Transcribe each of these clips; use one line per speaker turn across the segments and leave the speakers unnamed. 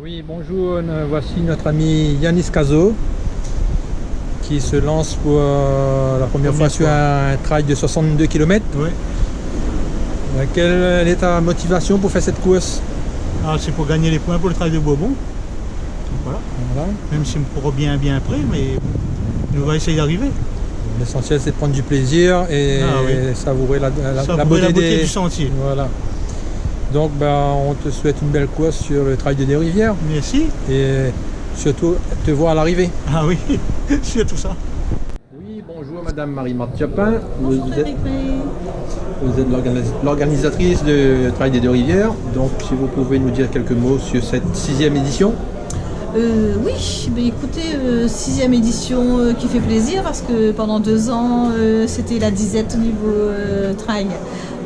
Oui, bonjour, voici notre ami Yanis Cazot qui se lance pour la première fois sur un trail de 62 km.
Oui.
Quelle est ta motivation pour faire cette course?
C'est pour gagner les points pour le trail de Bourbon. Voilà. Même si on me bien prêt, mais on va essayer d'arriver.
L'essentiel c'est de prendre du plaisir et savourer la beauté
du sentier.
Voilà. Donc on te souhaite une belle course sur le trail des Rivières.
Merci.
Et surtout te voir à l'arrivée.
Ah oui, surtout ça.
Oui, bonjour Madame Marie-Marthe Chapin. Vous êtes l'organisatrice du trail des Deux-Rivières. Donc si vous pouvez nous dire quelques mots sur cette 6e édition.
Oui, écoutez, 6e édition qui fait plaisir parce que pendant 2 ans, c'était la disette au niveau trail.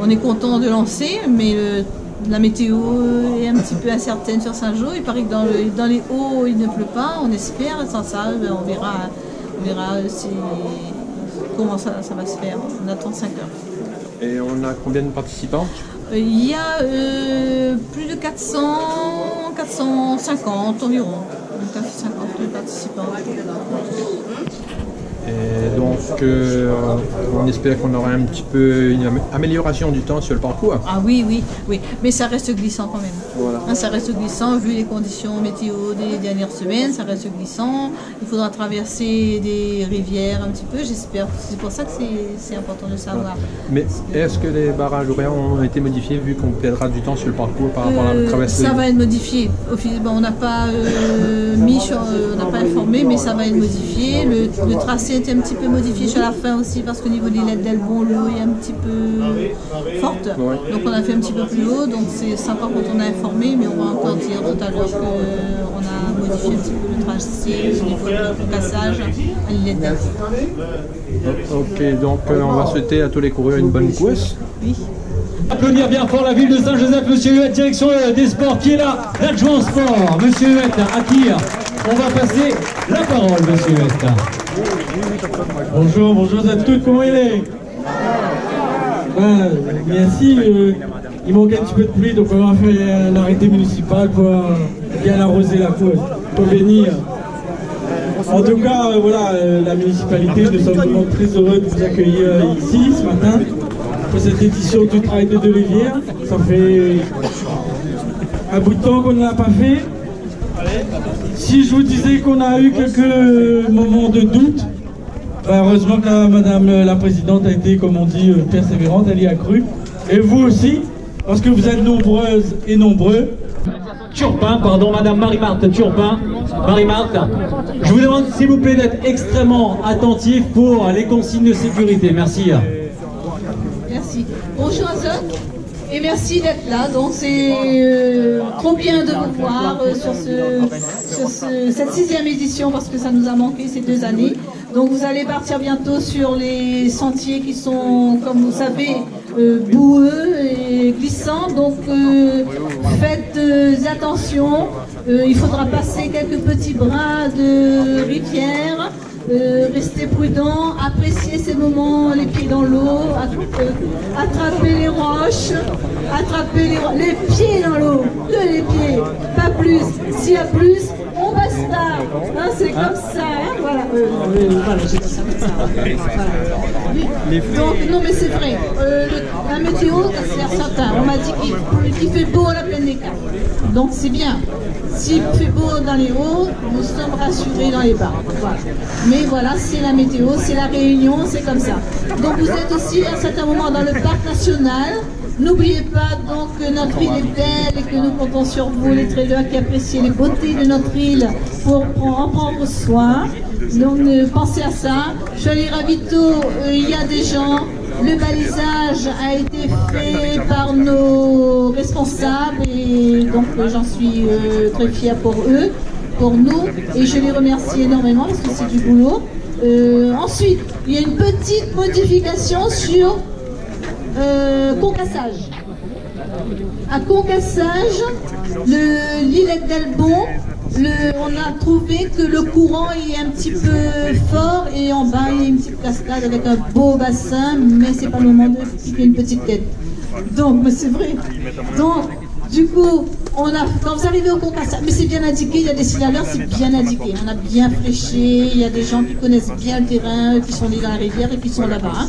On est content de lancer, mais la météo est un petit peu incertaine sur Saint-Jean. Il paraît que dans les hauts, il ne pleut pas. On espère. Sans ça, on verra comment ça va se faire. On attend 5 heures.
Et on a combien de participants?
Il y a plus de 450 environ. 450 participants.
Et donc on espère qu'on aura un petit peu une amélioration du temps sur le parcours.
Ah oui, mais ça reste glissant quand même.
Voilà.
Ça reste glissant vu les conditions météo des dernières semaines, ça reste glissant. Il faudra traverser des rivières un petit peu, j'espère. C'est pour ça que c'est important de savoir.
Mais est-ce que les barrages horaires ont été modifiés vu qu'on perdra du temps sur le parcours par rapport à la traversée?
Ça va être modifié. On n'a pas on n'a pas informé, mais ça va être modifié. Le tracé était un petit peu modifié sur la fin aussi parce qu'au niveau des lettres d'Elbon, l'eau est un petit peu forte. Ouais. Donc on a fait un petit peu plus haut. Donc c'est sympa quand on a informé, mais on va encore dire tout à l'heure qu'on a modifié un petit peu le tracé au niveau du cassage à l'île d'Elbon.
Ok, donc on va souhaiter à tous les coureurs une bonne course.
Oui.
Applaudir bien fort la ville de Saint-Joseph, monsieur Huette, direction des sports, qui est là, l'adjoint sport, monsieur Huette, à qui on va passer la parole, monsieur Huette.
Bonjour à toutes, comment il est? Merci, il manque un petit peu de pluie, donc on va faire l'arrêté municipal pour bien arroser la cause, pour venir. En tout cas, la municipalité, nous sommes vraiment très heureux de vous accueillir ici ce matin pour cette édition du trail de Deux-Rivières. Ça fait un bout de temps qu'on ne l'a pas fait. Si je vous disais qu'on a eu quelques moments de doute, heureusement que madame la présidente a été, comme on dit, persévérante, elle y a cru. Et vous aussi, parce que vous êtes nombreuses et nombreux.
Turpin, pardon, madame Marie-Marthe Turpin. Marie-Marthe, je vous demande s'il vous plaît d'être extrêmement attentif pour les consignes de sécurité. Merci.
Merci. Bonjour à tous et merci d'être là. Donc c'est trop bien de vous voir sur cette 6e édition parce que ça nous a manqué ces 2 années. Donc vous allez partir bientôt sur les sentiers qui sont, comme vous savez, boueux et glissants. Donc faites attention. Il faudra passer quelques petits brins de rivière. Restez prudents, appréciez ces moments, les pieds dans l'eau, attrapez les roches, les pieds dans l'eau, que les pieds, pas plus. S'il y a plus, on basta. Hein, c'est comme ça. Hein, voilà. J'ai dit ça comme ça. Voilà. Donc, non mais c'est vrai. La météo, c'est certain. On m'a dit qu'il fait beau à la plaine des Carpes. Donc c'est bien. S'il fait beau dans les hauts, nous sommes rassurés dans les bas. Voilà. Mais voilà, c'est la météo, c'est la Réunion, c'est comme ça. Donc vous êtes aussi à un certain moment dans le parc national. N'oubliez pas donc que notre île est belle et que nous comptons sur vous, les traders qui appréciez les beautés de notre île pour en prendre soin. Donc pensez à ça. Jolie Ravito, il y a des gens. Le balisage a été fait par nos responsables et donc j'en suis très fière pour eux, pour nous, et je les remercie énormément parce que c'est du boulot. Ensuite, il y a une petite modification sur Concassage. À Concassage, l'île d'Elbon, on a trouvé que le courant est un petit peu fort et en bas il y a une petite cascade avec un beau bassin, mais c'est pas le moment de piquer une petite tête. Donc, mais c'est vrai. Donc, du coup, quand vous arrivez au Concassat, mais c'est bien indiqué, il y a des signaleurs, c'est bien indiqué. On a bien fléché, il y a des gens qui connaissent bien le terrain, qui sont nés dans la rivière et qui sont là-bas. Hein.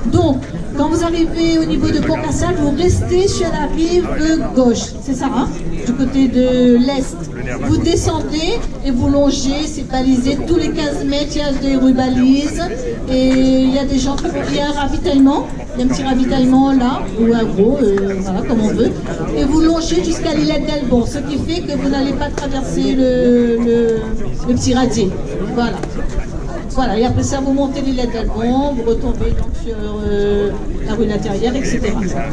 Donc, quand vous arrivez au niveau de Concassat, vous restez sur la rive gauche, c'est ça, hein, du côté de l'est. Vous descendez et vous longez, c'est balisé, tous les 15 mètres, il y a des rues balises et il y a des gens qui il y a un ravitaillement, il y a un petit ravitaillement là, ou un gros, voilà, comme on veut, et vous longez jusqu'à l'île d'Elbon, ce qui fait que vous n'allez pas traverser le petit radier. Voilà. Voilà, et après ça, vous montez l'île d'Elbon, vous retombez donc sur la rue intérieure, etc.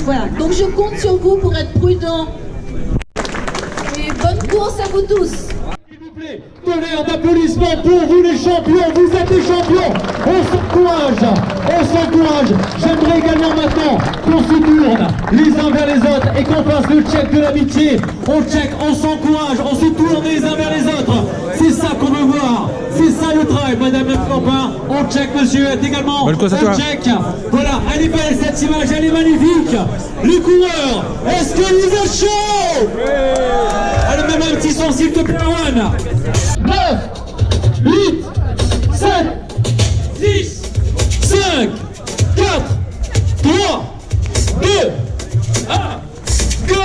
Voilà, donc je compte sur vous pour être prudent. Et bonne course à vous tous.
S'il vous plaît, donnez un applaudissement pour vous les champions, vous êtes des champions. On s'encourage, on s'encourage. J'aimerais également maintenant qu'on se tourne les uns vers les autres et qu'on fasse le check de l'amitié. On check, on s'encourage, on se tourne les uns vers les autres. C'est ça qu'on veut voir. C'est ça le travail, madame la Campin. On check, monsieur, également. On check. Voilà, elle est belle cette image, elle est magnifique. Les coureurs, est-ce que vous êtes chauds? Allez, même un petit son, s'il te plaît, Rowan. 9, 8, 7, 6, 5, 4, 3, 2, 1, go!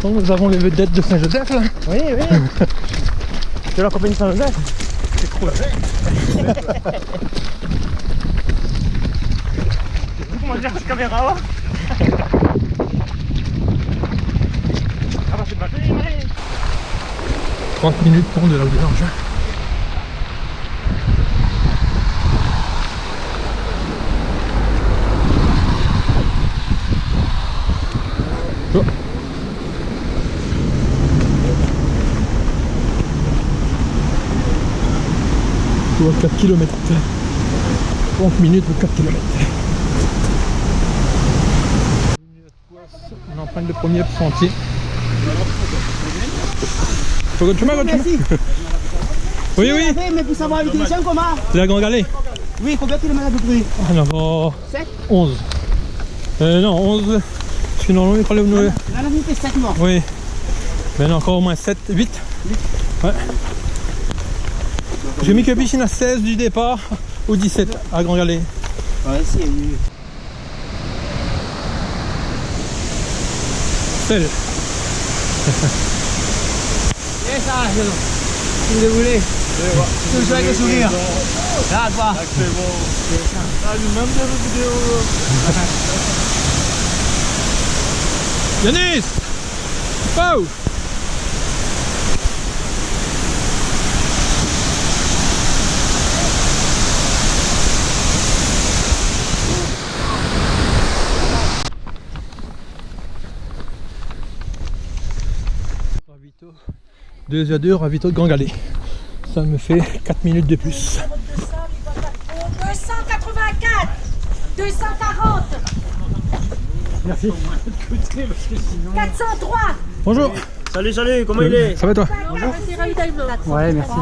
Donc nous avons les vedettes de Saint-Joseph là.
Oui, oui. De la compagnie Saint-Joseph. C'est cool. Comment dire cette caméra là? Ah bah c'est pas joli, mais...
30 minutes pour de la vidange. Oh. Pour 4 km. 30 minutes pour 4 km. On emprunte le premier sentier. Faut que tu m'as
Merci.
Oui, oui.
Mais pour savoir l'utilisation comment?
C'est la Grande Galée.
Oui, combien de kilomètres à peu près?
On en a
7?
11. Non, 11. Sinon, on est
Là, on a fait 7 morts.
Oui. Mais non, encore au moins 7, 8. Ouais. J'ai mis que piscine à 16 du départ ou 17 à Grand Galais.
Ouais, c'est mieux.
Salut.
Et ça, si vous le voulez. Toujours avec le sourire. Là, toi.
C'est bon. Ah, même des vidéos.
Yanis! Oh! Ravito 2 à 2, ravito de Grand Galais. Ça me fait 4 minutes de plus.
284, 240,
Merci.
403.
Bonjour.
Salut, salut, comment il est?
Ça va toi?
Ouais, merci.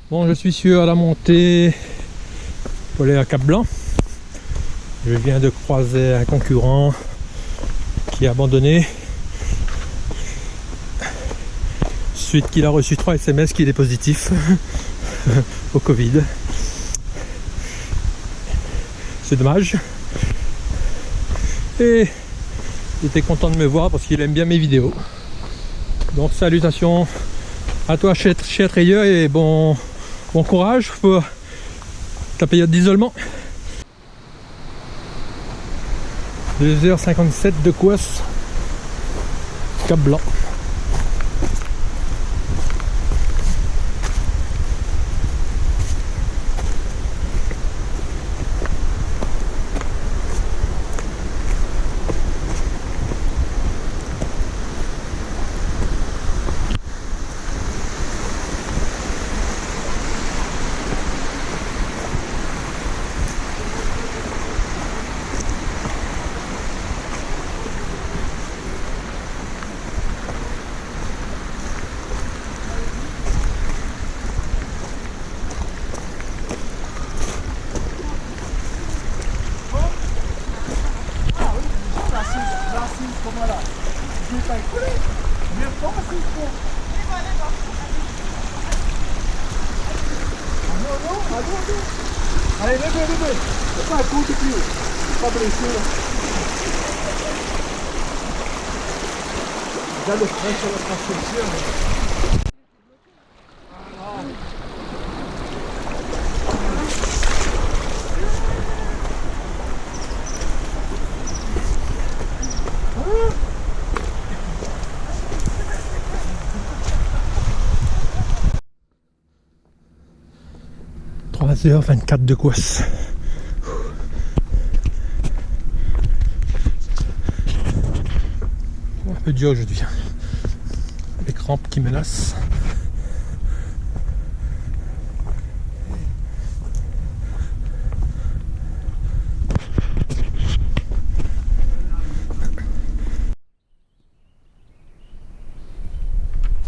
Bon, je suis sur la montée pour aller à Cap-Blanc. Je viens de croiser un concurrent qui a abandonné suite qu'il a reçu 3 SMS qu'il est positif au Covid. C'est dommage. Et il était content de me voir parce qu'il aime bien mes vidéos. Donc salutations à toi chez Trayeur et bon Bon courage pour ta période d'isolement. 2h57 de course. Cap Blanc.
Allez, levez. C'est pas un coup de pied. Pas blessé. Regarde le frein sur la transmission.
Ah. 3h24 de course. Un peu dur aujourd'hui. Les crampes qui menacent.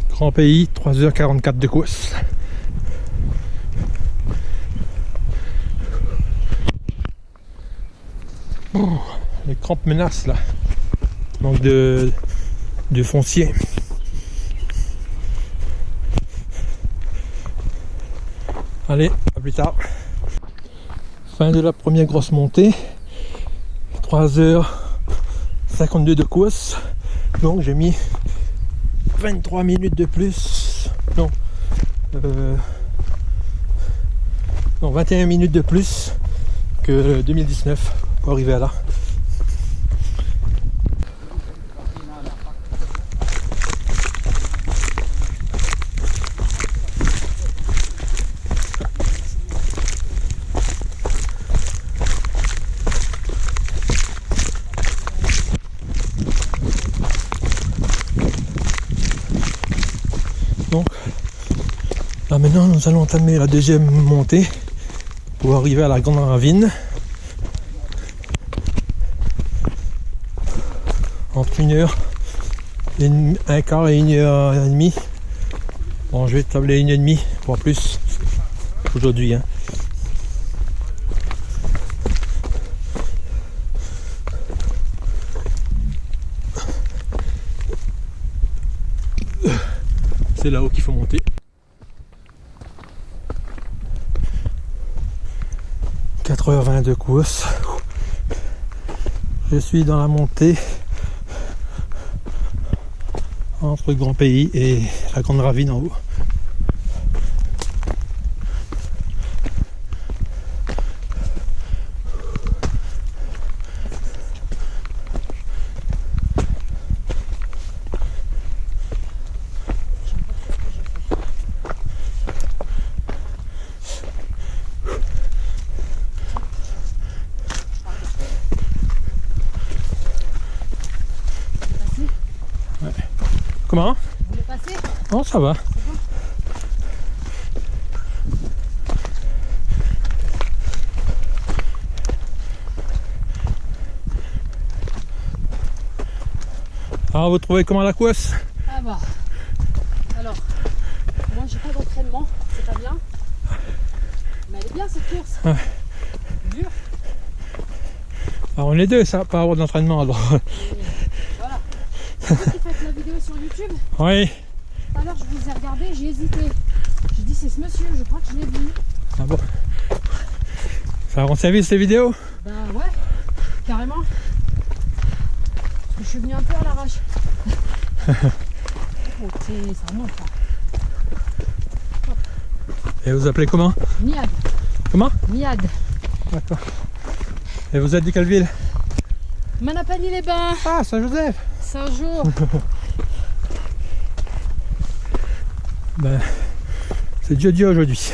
Grand Pays, 3h44 de course. Oh, les crampes menacent là. Manque de foncier. Allez, à plus tard. Fin de la première grosse montée. 3h52 de course. Donc j'ai mis 23 minutes de plus. Non. 21 minutes de plus que 2019 pour arriver à là. Donc là maintenant nous allons entamer la deuxième montée pour arriver à la grande ravine. Entre 1h et un quart et 1h30. Bon, je vais tabler 1h30 voire plus aujourd'hui. Hein. C'est là-haut qu'il faut monter. « 4h20 de course. Je suis dans la montée entre Grand Pays et la grande ravine en haut. Comment?
Vous voulez passer?
Non, ça va. Alors, vous trouvez comment la course?
Ah bah. Alors, moi j'ai pas d'entraînement, c'est pas bien. Mais elle est bien cette course.
Ouais.
Dur.
Alors, on est deux, ça, pas avoir d'entraînement alors.
Voilà. C'est vous qui faites la vidéo sur YouTube?
Oui.
Tout à l'heure je vous ai regardé, j'ai hésité. J'ai dit c'est ce monsieur, je crois que je l'ai vu.
Ah bon. Ça rend service ces vidéos?
Bah ouais, carrément. Parce que je suis venu un peu à l'arrache. Oh, ça monte là.
Et vous appelez comment?
Miad.
Comment?
Miad.
D'accord. Et vous êtes de quelle ville?
Manapany-les-Bains.
Ah, Saint-Joseph.
Saint-Jour.
Ben, c'est Dieu aujourd'hui.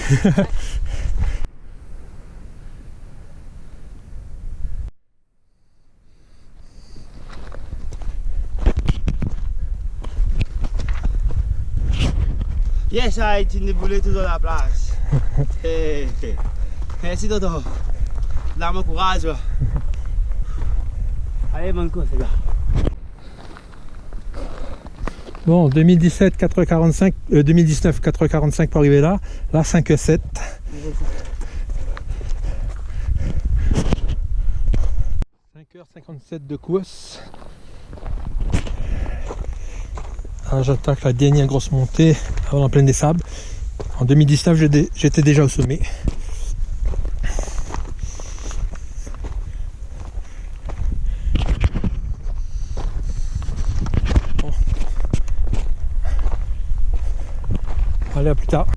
Yes, I tinibule tout dans la place. Merci Toto. Dame courage. Allez, bon coup, c'est là.
Bon, 2017, 4h45, 2019, 4h45 pour arriver là. Là, 5h07. de course. Alors, j'attaque la dernière grosse montée avant la plaine des sables. En 2019, j'étais déjà au sommet. Bon. Allez, à plus tard.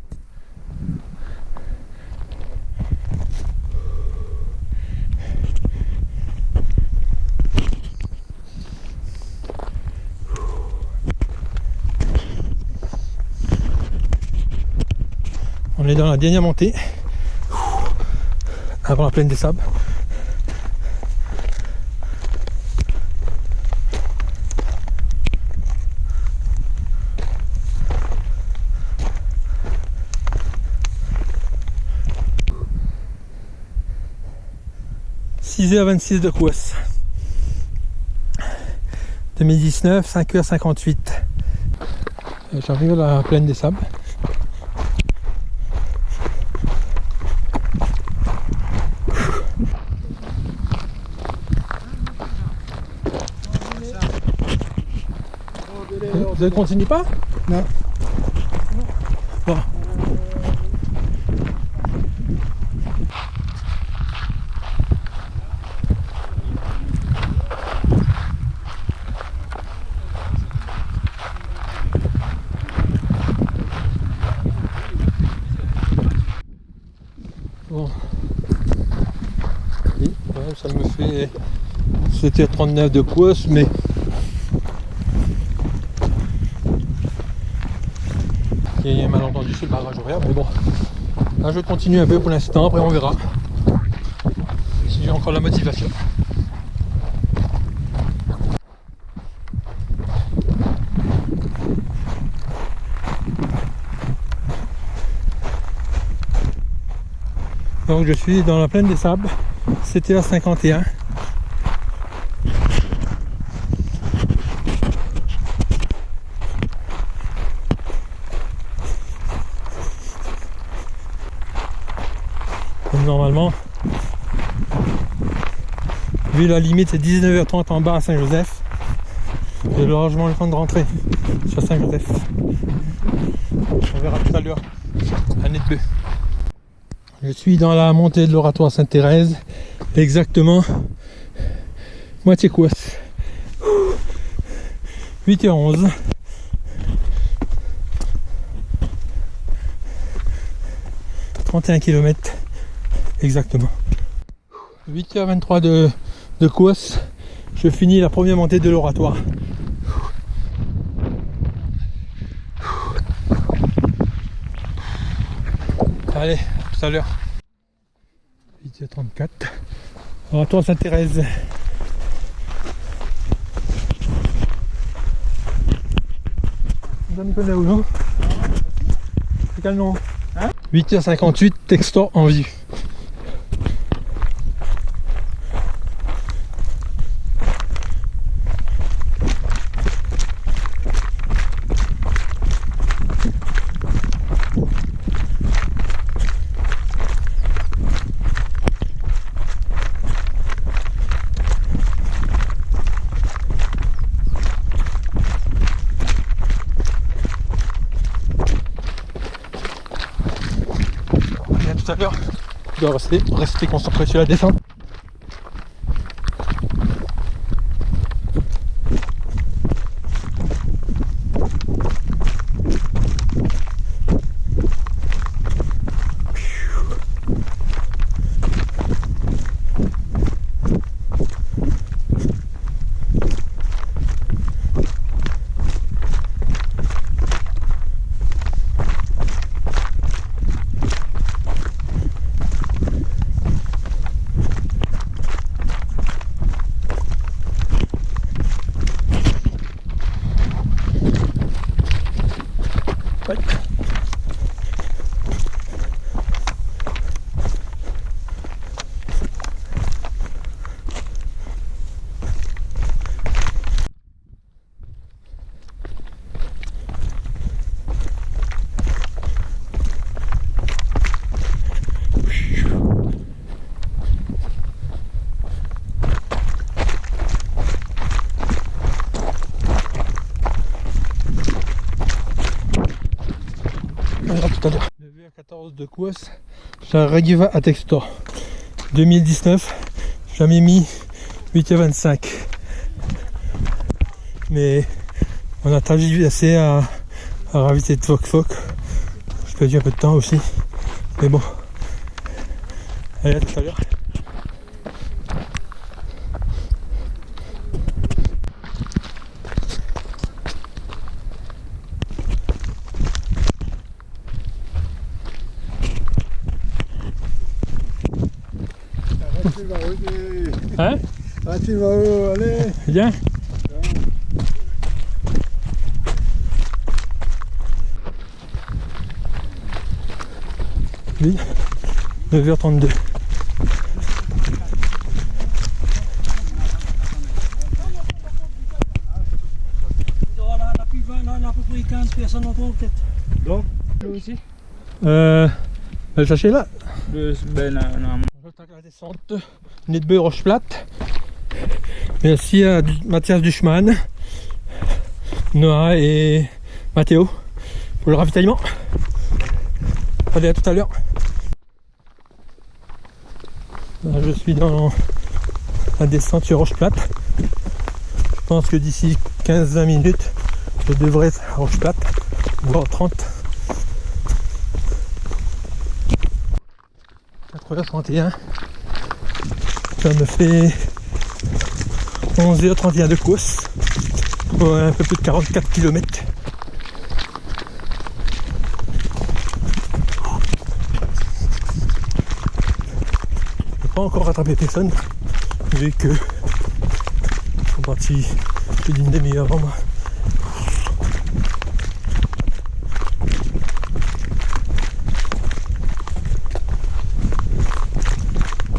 On est dans la dernière montée avant la plaine des sables. « 6h26 de course. 2019, 5h58. J'arrive à la plaine des sables. Vous ne continuez pas?
Non.
Bon. Bon. Oui, ouais, ça me fait 7h39 de course, mais il y a un malentendu sur le barrage horaire, mais bon, là je continue un peu pour l'instant, après on verra si j'ai encore la motivation. Donc je suis dans la plaine des sables, c'était à 51. Normalement, vu la limite c'est 19h30 en bas à Saint-Joseph, j'ai largement le temps de rentrer sur Saint-Joseph. On verra tout à l'heure à Netbeu. Je suis dans la montée de l'oratoire Sainte-Thérèse, exactement moitié course. 8h11. « 31 km. Exactement. 8h23 de course. Je finis la première montée de l'oratoire. Allez, à tout à l'heure. 8h34. Oratoire Sainte-Thérèse. Vous me connaissez où, non? C'est quel nom? 8h58, Textor en vue. Tout à l'heure, je dois rester concentré sur la descente. tout à l'heure. 9h14 de course, j'arrive à Textor. 2019, jamais mis 8h25. Mais on a traversé à raviter de Foc. J'ai perdu un peu de temps aussi. Mais bon. Allez, à tout à l'heure. Hein?
Ah, tu vas où? Allez.
Viens. Oui. 9h32.
On a plus 20, on a à peu près 15 personnes autour peut-être. Donc, nous aussi?
Le sachet là.
Ben non.
On attaque la descente. Nedbeu Roche Plate. Merci à Mathias Duchman, Noah et Mathéo pour le ravitaillement. Allez, à tout à l'heure. Là, je suis dans la descente sur Roche Plate. Je pense que d'ici 15-20 minutes, je devrais être à Roche Plate, voire 30. 4h31. Ça me fait 11h31 de course pour un peu plus de 44 km. Je n'ai pas encore rattrapé personne vu que ils sont partis plus d'une demi-heure avant moi.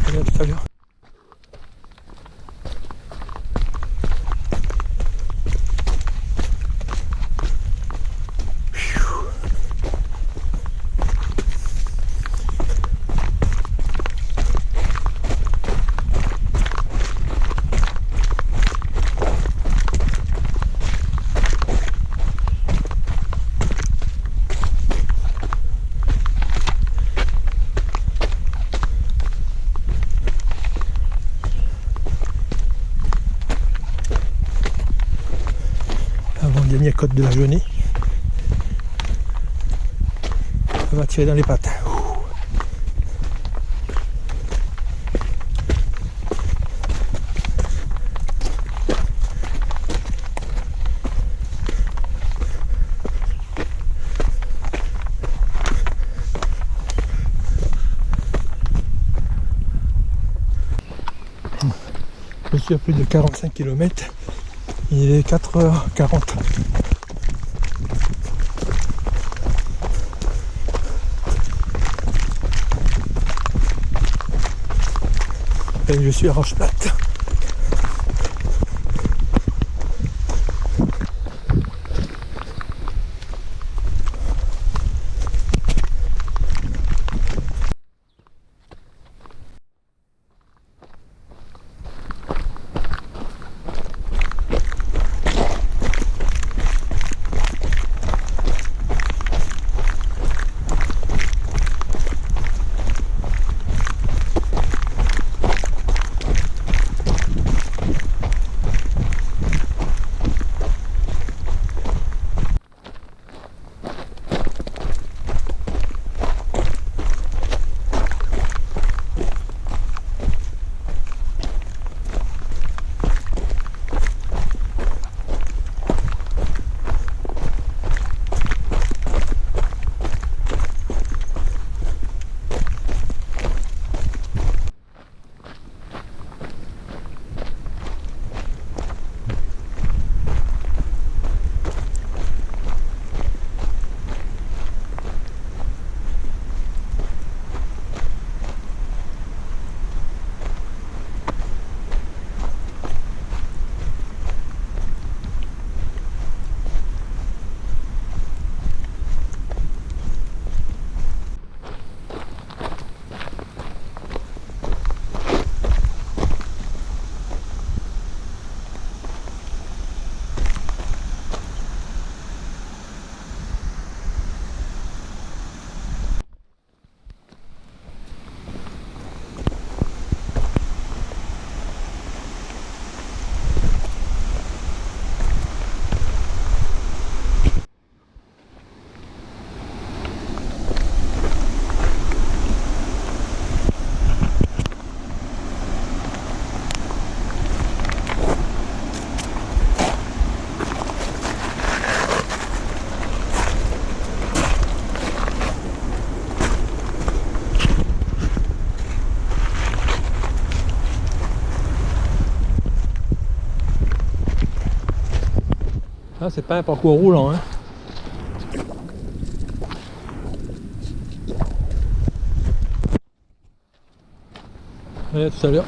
Allez, à tout à l'heure. Avant-dernière côte de la journée. Ça va tirer dans les pattes. Je suis à plus de 45 km. Il est 4h40. Et je suis à Roche Plate. Ah, c'est pas un parcours roulant, hein. Allez, à tout à l'heure.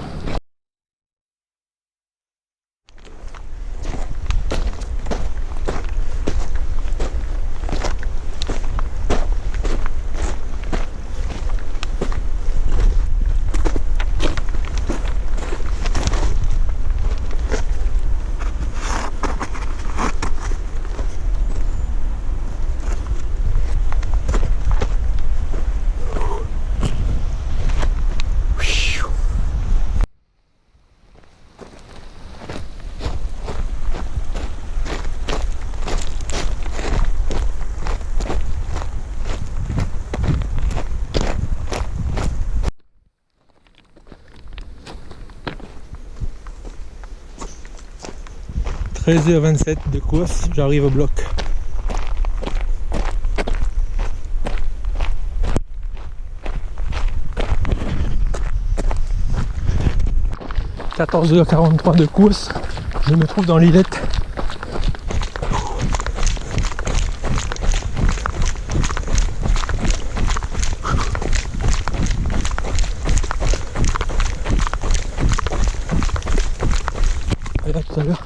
« 13h27 de course, j'arrive au bloc. » 14h43 de course, je me trouve dans l'Illette. Et à tout à l'heure.